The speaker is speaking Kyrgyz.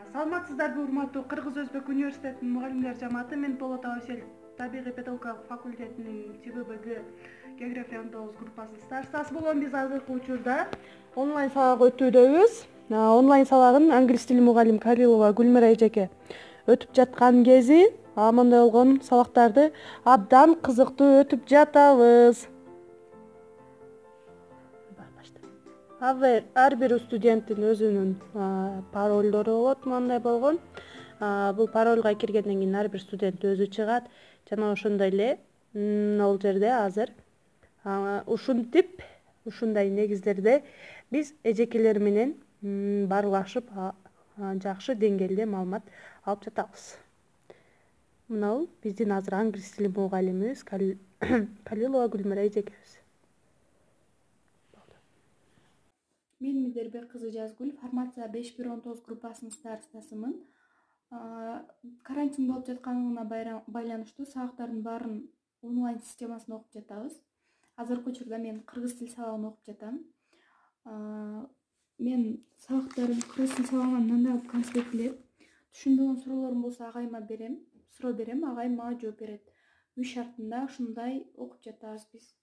Саламатсыздарбы, урматтуу Кыргыз Өзбек университетинин мугалимдер жамааты. Мен Болот Абасель табигый педагогикалык факультетинин ЧББГ география 19 группасынын старостасы болгон. Биз азыркы учурда онлайн сабак өтүүдөбүз. Онлайн сабагын англис тили мугалим Калилова Гүлмира эжеке өтүп жаткан кези мындай болгон сабактарды абдан кызыктуу өтүп жатабыз. Ар бир студенттин өзүнүн паролдору болот. Мындай болгон. Бул паролго киргенден кийин ар бир студент өзү чыгат жана ошондой эле ал жерде азыр ушинтип ушундай негиздерде биз эжекелер менен баарлашып жакшы деңгээлде маалымат алып жатабыз. Мына биздин азыр англис тили мугалимибиз Калилова Гүлмира эжекебиз. Мен Медербек кызы Жазгүл, формация 5-1-19 группасынын старостасымын. Карантин болуп жатканына байланыштуу сабактардын баарын онлайн системасында окуп жатабыз. Азыркы учурда мен кыргыз тил сабагын окуп жатам. Мен сабактарын кыргыз тил сабагынан мындай конспектилеп, түшүнбөгөн суроолорум болсо агайыма суроо берем, агайым мага жооп берет. Үй шартында ушундай окуп жатабыз биз.